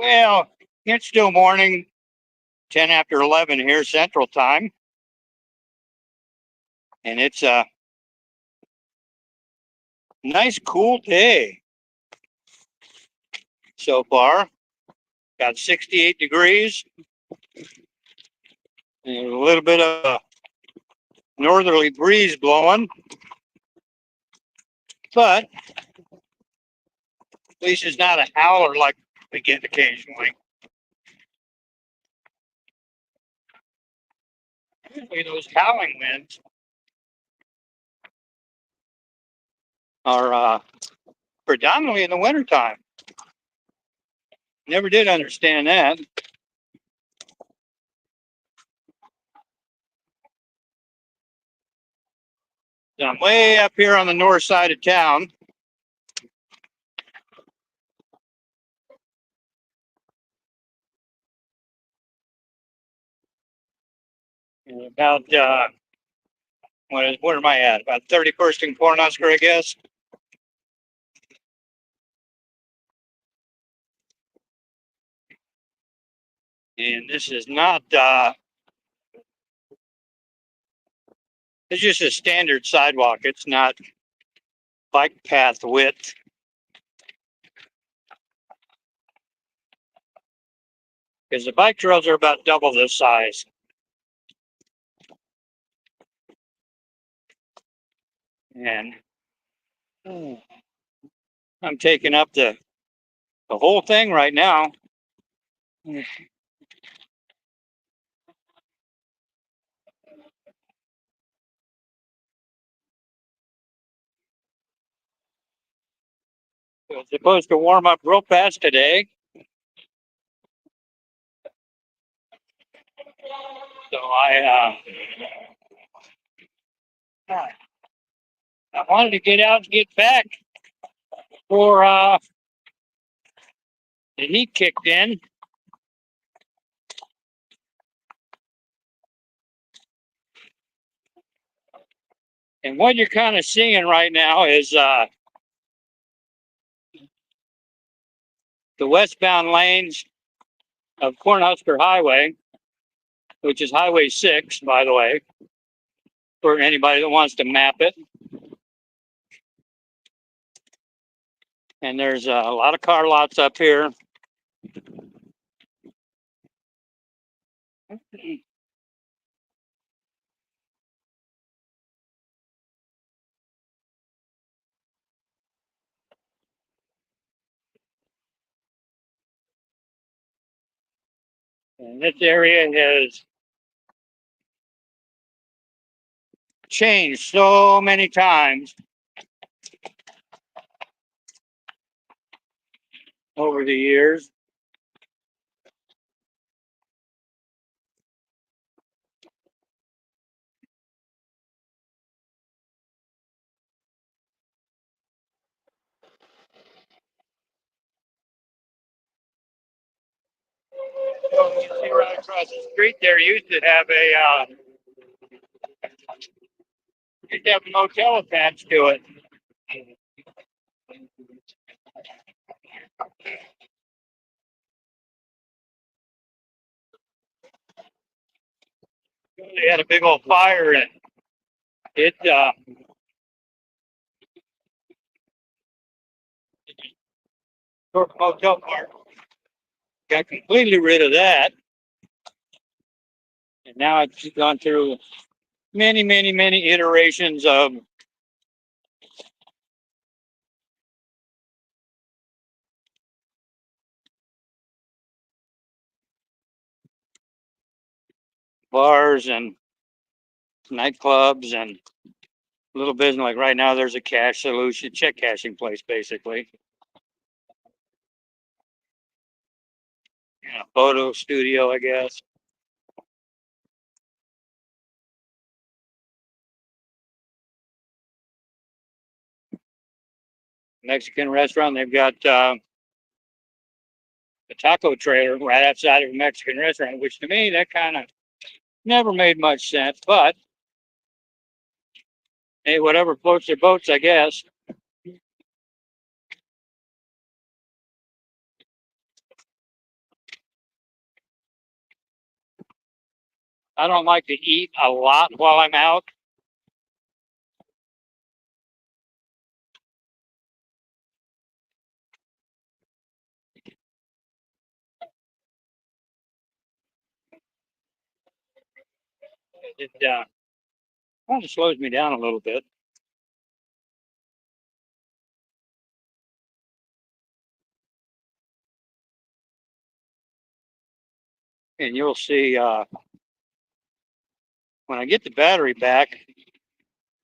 Well, it's still morning, 10 after 11 here Central Time. And it's a nice, cool day so far. Got 68 degrees and a little bit of a northerly breeze blowing. But at least it's not a howler like we get occasionally. Usually those howling winds are predominantly in the wintertime. Never did understand that. So I'm way up here on the north side of town. And about where am I at? About 31st and Cornhusker, I guess. And this is not it's just a standard sidewalk. It's not bike path width. Because the bike trails are about double this size. And I'm taking up the whole thing right now. It's supposed to warm up real fast today. So I wanted to get out and get back before the heat kicked in. And what you're kind of seeing right now is the westbound lanes of Cornhusker Highway, which is Highway 6, by the way, for anybody that wants to map it. And there's a lot of car lots up here. And this area has changed so many times over the years. So you see right across the street there used to have a motel attached to it. They had a big old fire and it motel park. Got completely rid of that. And now it's gone through many iterations of bars and nightclubs and little business. Like right now, there's a cash solution, check cashing place, basically. A photo studio, I guess. Mexican restaurant. They've got a taco trailer right outside of a Mexican restaurant, which to me, that kind of never made much sense. But hey, whatever floats their boats, I guess. I don't like to eat a lot while I'm out. It kind of slows me down a little bit. And you'll see when I get the battery back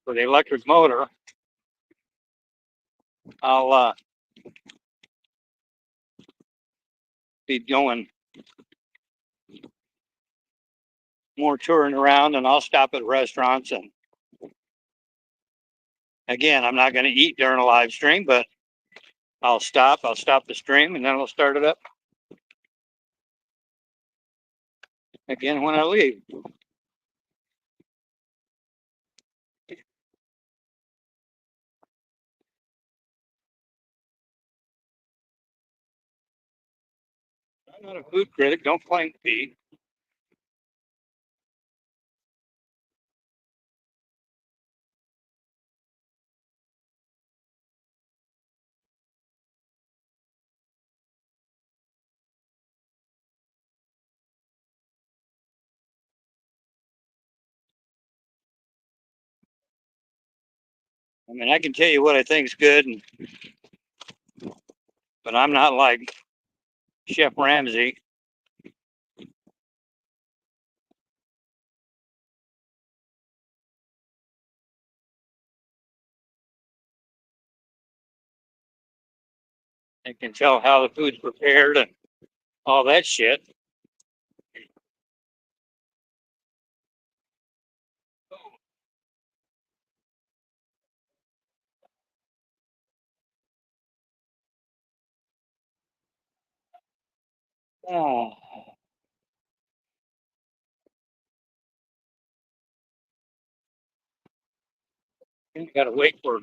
for the electric motor, I'll be going more touring around, and I'll stop at restaurants. And again, I'm not going to eat during a live stream, but I'll stop the stream, and then I'll start it up again when I leave. I'm not a food critic, don't claim to be. I mean, I can tell you what I think is good, but I'm not like Chef Ramsay. I can tell how the food's prepared and all that shit. Oh, you gotta wait for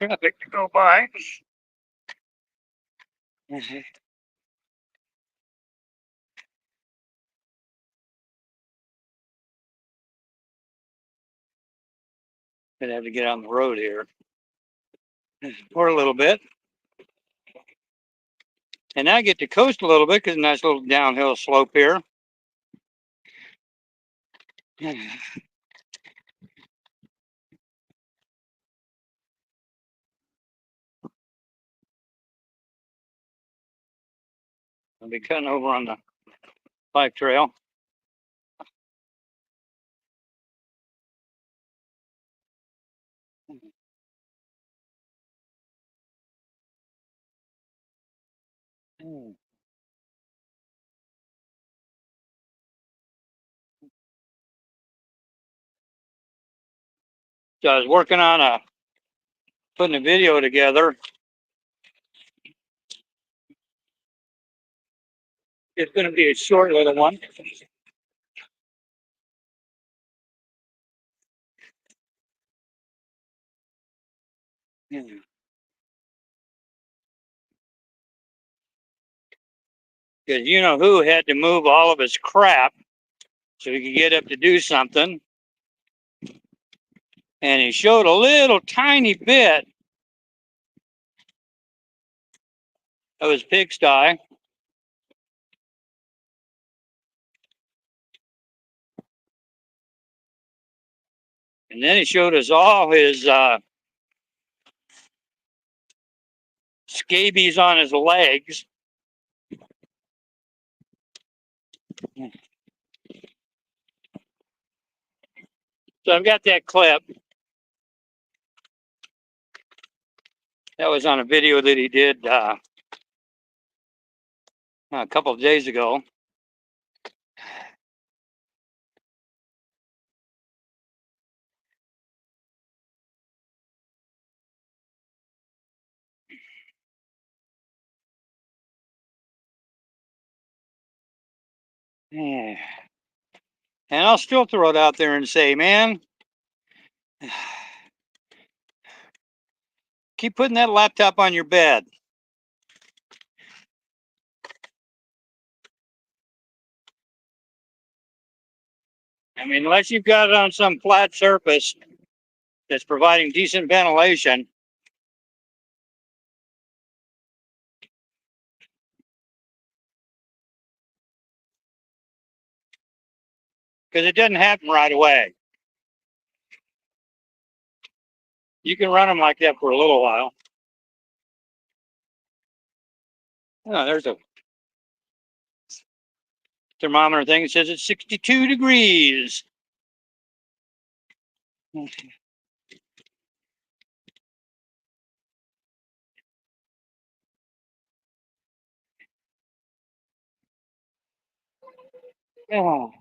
traffic to go by. Gonna have to get on the road here for a little bit. And now I get to coast a little bit because a nice little downhill slope here. I'll be cutting over on the bike trail. So I was working on putting a video together. It's going to be a short little one. Because you know who had to move all of his crap so he could get up to do something. And he showed a little tiny bit of his pigsty. And then he showed us all his scabies on his legs. So I've got that clip. That was on a video that he did a couple of days ago. And I'll still throw it out there and say, man, keep putting that laptop on your bed. I mean, unless you've got it on some flat surface that's providing decent ventilation. Because it doesn't happen right away. You can run them like that for a little while. Oh, there's a thermometer thing that says it's 62 degrees. Oh.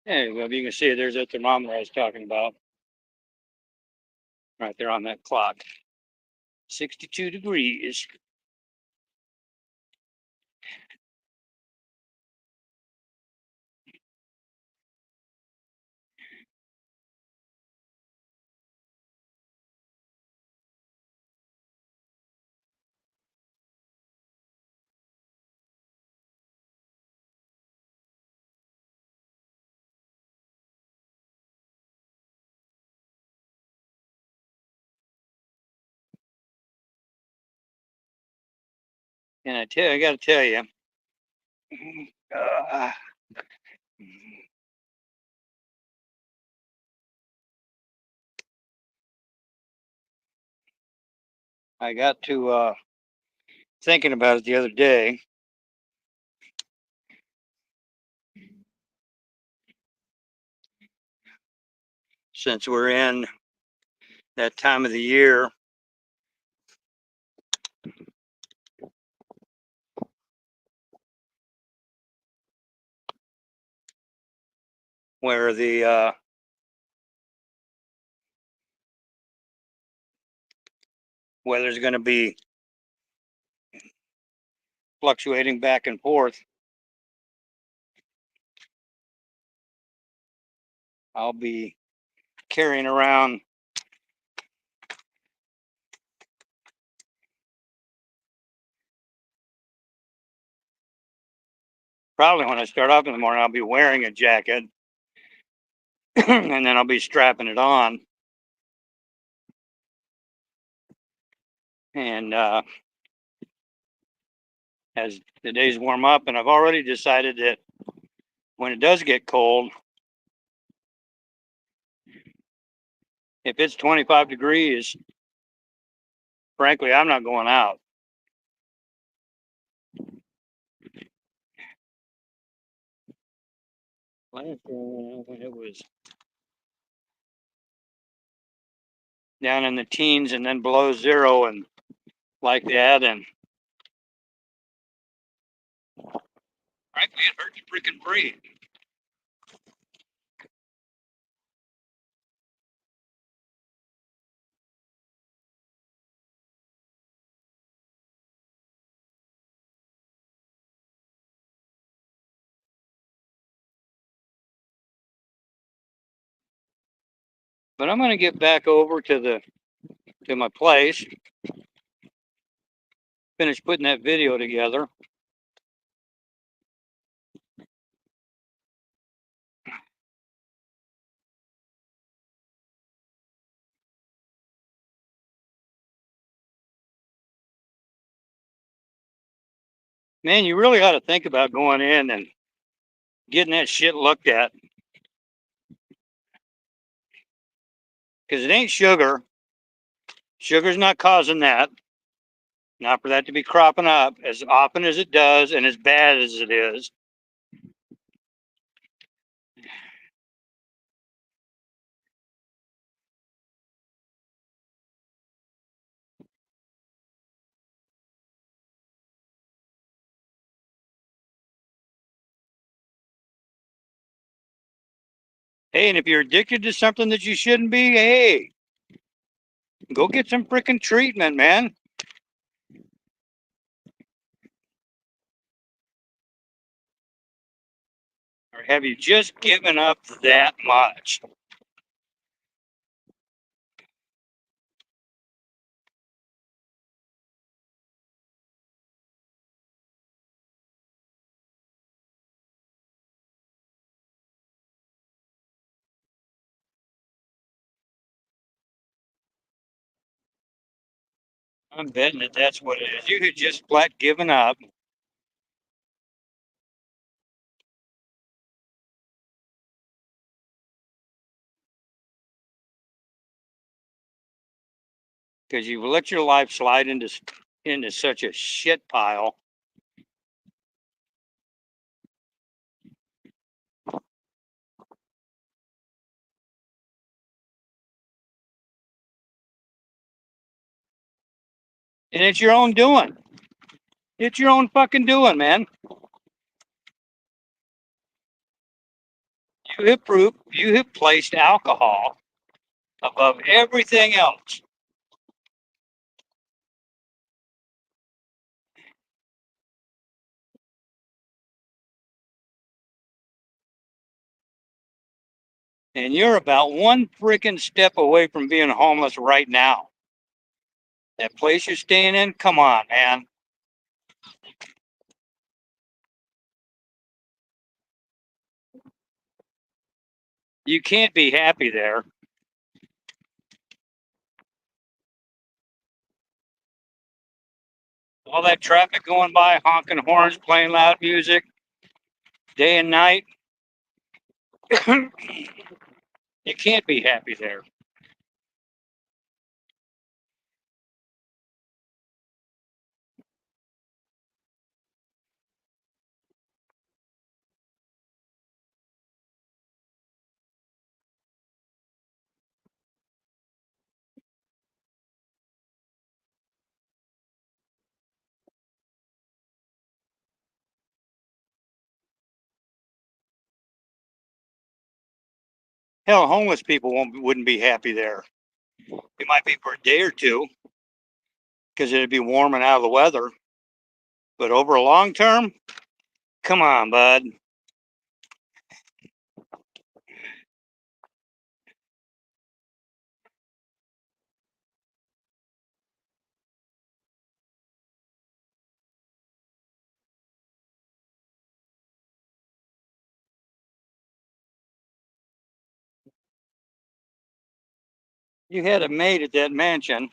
There you go. You can see there's a thermometer I was talking about. Right there on that clock. 62 degrees. And I got to tell you, I got to thinking about it the other day. Since we're in that time of the year where the weather's going to be fluctuating back and forth, I'll be carrying around probably when I start off in the morning, I'll be wearing a jacket and then I'll be strapping it on. And as the days warm up, and I've already decided that when it does get cold, if it's 25 degrees, frankly, I'm not going out. Last year, when it was down in the teens and then below zero and like that, and frankly, it hurt to freaking breathe. But I'm going to get back over to my place, finish putting that video together. Man, you really ought to think about going in and getting that shit looked at. Because it ain't sugar. Sugar's not causing that. Not for that to be cropping up as often as it does and as bad as it is. Hey, and if you're addicted to something that you shouldn't be, hey, go get some freaking treatment, man. Or have you just given up that much? I'm betting that that's what it is. You had just flat given up because you've let your life slide into such a shit pile. And it's your own doing. It's your own fucking doing, man. You have placed alcohol above everything else. And you're about one freaking step away from being homeless right now. That place you're staying in, come on, man. You can't be happy there. All that traffic going by, honking horns, playing loud music, day and night. You can't be happy there. Hell, homeless people wouldn't be happy there. It might be for a day or two because it'd be warm and out of the weather. But over a long term, come on, bud. You had a maid at that mansion,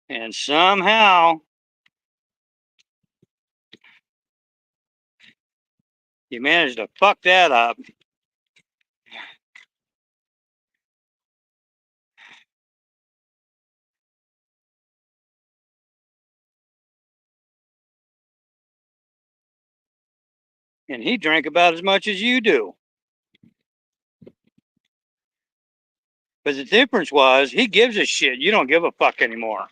and somehow you managed to fuck that up. And he drank about as much as you do. But the difference was he gives a shit. You don't give a fuck anymore.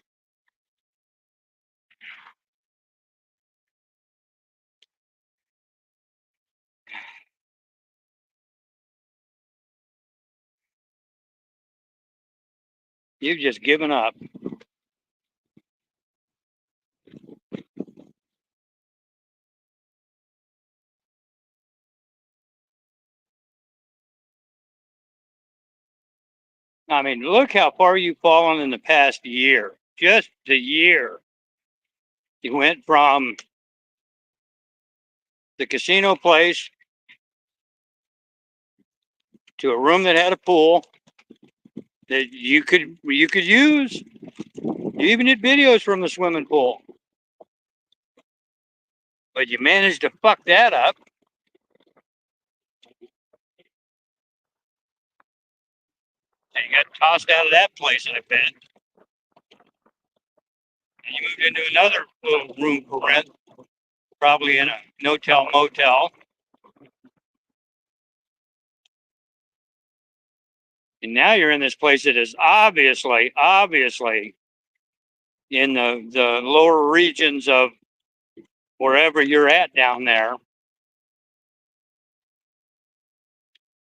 You've just given up. I mean, look how far you've fallen in the past year. Just a year. You went from the casino place to a room that had a pool that you could use. You even did videos from the swimming pool. But you managed to fuck that up. And you got tossed out of that place in a bit. And you moved into another little room for rent, probably in a no-tell motel. And now you're in this place that is obviously in the lower regions of wherever you're at down there.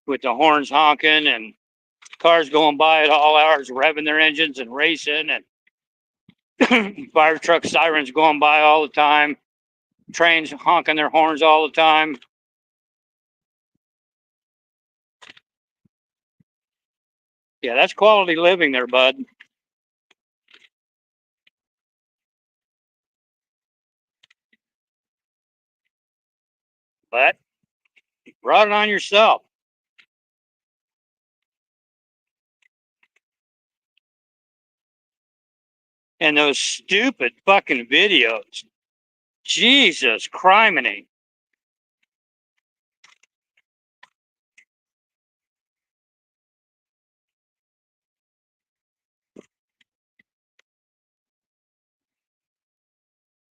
with the horns honking and cars going by at all hours, revving their engines and racing, and fire truck sirens going by all the time, trains honking their horns all the time. Yeah, that's quality living there, bud. But you brought it on yourself. And those stupid fucking videos. Jesus criminy.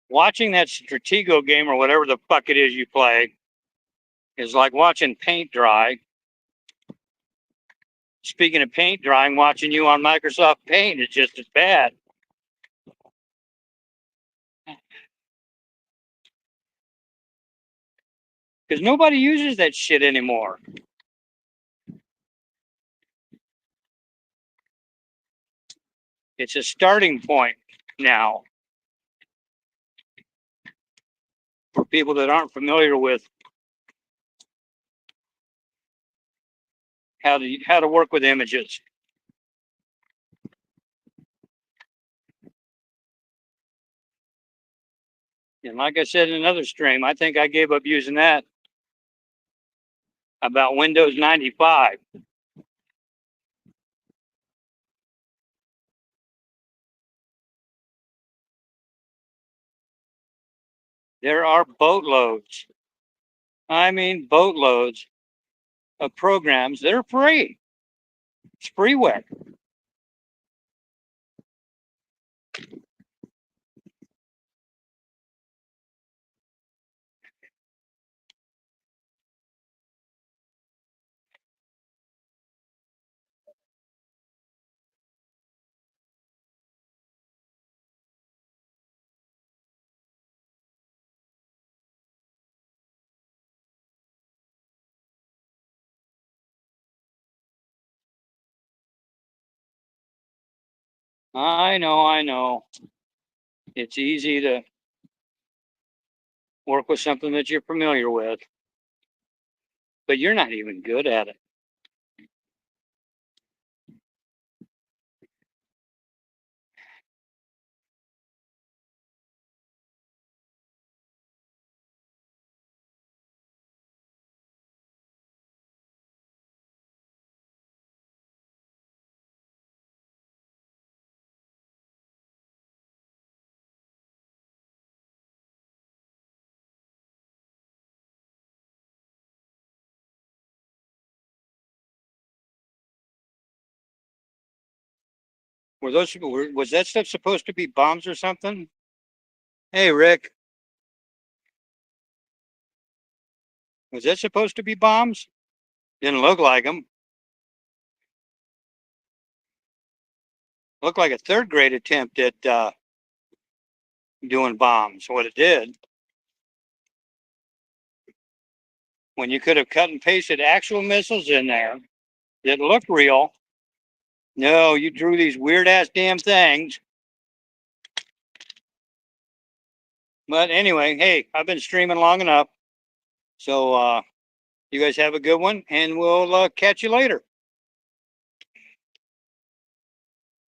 Watching that Stratego game or whatever the fuck it is you play is like watching paint dry. Speaking of paint drying, watching you on Microsoft Paint is just as bad. Because nobody uses that shit anymore. It's a starting point now for people that aren't familiar with how to work with images. And like I said in another stream, I think I gave up using that about Windows 95. There are boatloads. I mean, boatloads of programs that are free. It's freeware. I know. It's easy to work with something that you're familiar with, but you're not even good at it. Was that stuff supposed to be bombs or something? Hey, Rick, was that supposed to be bombs? Didn't look like them. Looked like a third grade attempt at doing bombs. What it did, when you could have cut and pasted actual missiles in there that looked real. No, you drew these weird ass damn things. But anyway, hey, I've been streaming long enough. So you guys have a good one, and we'll catch you later.